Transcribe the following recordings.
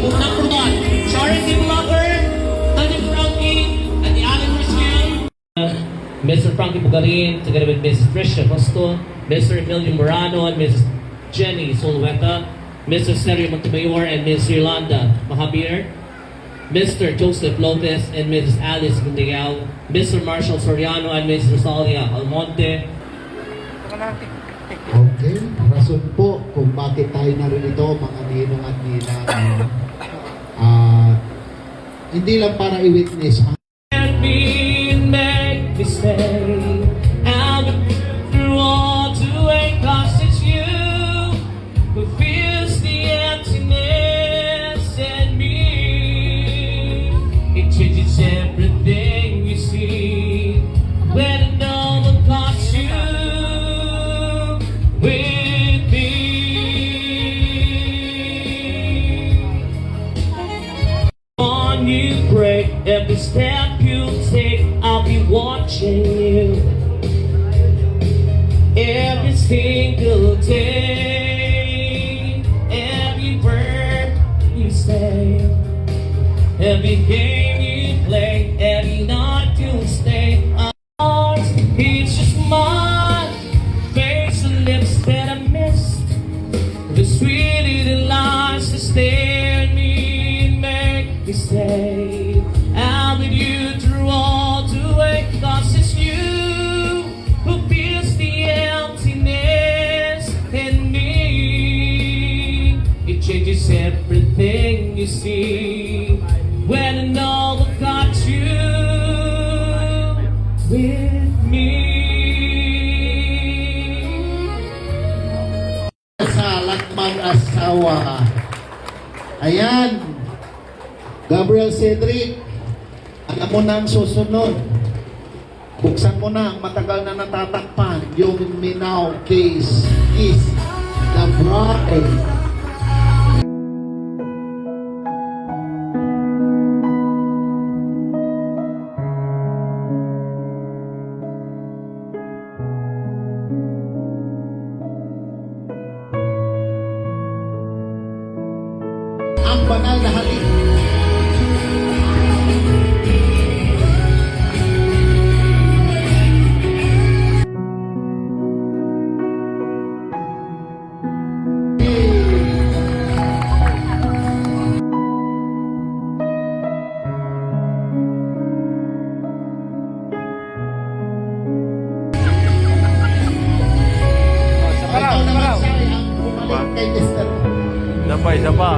book number 1, charity blogger, Tony Frankie, and the Alan Rochelle. Mr. Frankie Bugarin, together with Mrs. Tricia Costo, Mr. Emilio Morano, and Mrs. Jenny Solweta, Mr. Sergio Montemayor, and Ms. Yolanda Mahabir, Mr. Joseph Lopez, and Mrs. Alice Gundigal, Mr. Marshall Soriano, and Ms. Rosalia Almonte. Okay, rason po kung bakit tayo narito mga ninong at ninang. Hindi lang para i-witness ang Let me make me stay. I'll be through all to wait, 'cause it's you who fills the emptiness in me. It changes everything you see when I know I've got you with me. On you pray, every step you take, I'll be watching you every single day. Every word you say, every game you play, every night you stay. It's just my face and lips that I missed, the sweet little lies that stare at me and make me stay. I'll with you through all the way, 'cause it's you who fills the emptiness in me. It changes everything you see when I know I've got you with me. sa Lakman Asawa. Ayan, Gabriel Cedric, alam mo na ang susunod. Buksan mo na ang matagal na natatakpan, yung Minaw case is the bride. Ang banal na halik. Ikaw naman siya ang bumalik kay Mr. Isa pa.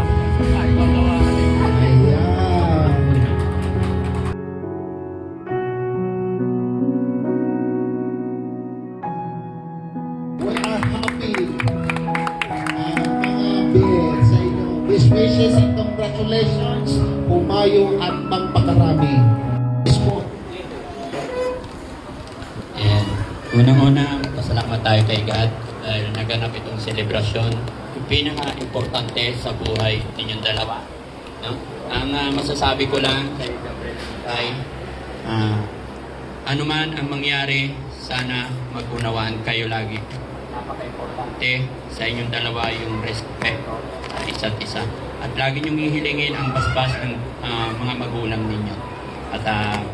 Ayan. We are happy mga sa inyo. Best wishes and congratulations. Pumayo at magpakarami. And unang-una, pasalamat tayo kay God dahil naganap itong selebrasyon. Yung pinaka-importante sa buhay ninyong dalawa. No? Ang masasabi ko lang kay Gabriel ay ano man ang mangyari, sana mag-unawaan kayo lagi. Napaka-importante sa inyong dalawa yung respeto sa isa't isa. At lagi niyong hihilingin ang basbas ng mga magulang ninyo. At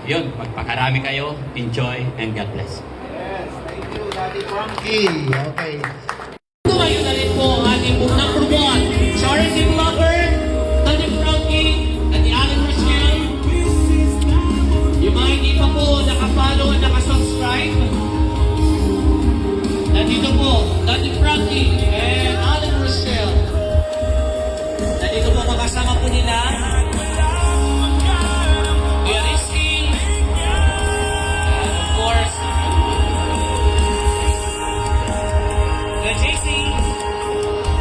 yun, magpakarami kayo, enjoy, and God bless. Yes, thank you, Daddy Frankie. Okay. Ngayon na rin po ang ating book number 1, charity blogger, Tony Frankie, and the Alan Rochelle. Yung mga hindi pa po nakapollow at nakasubscribe, nandito po, Tony Frankie and Alan Rochelle. Nandito po makasama po nila Kuya Rizky, and of course, Kuya JC,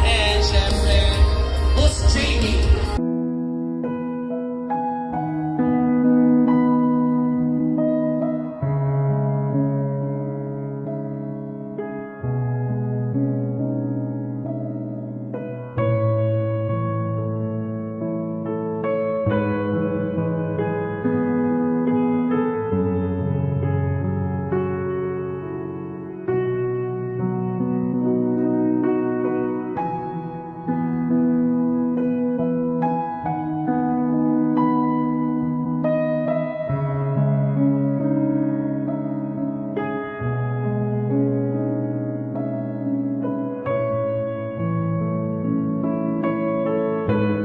and Thank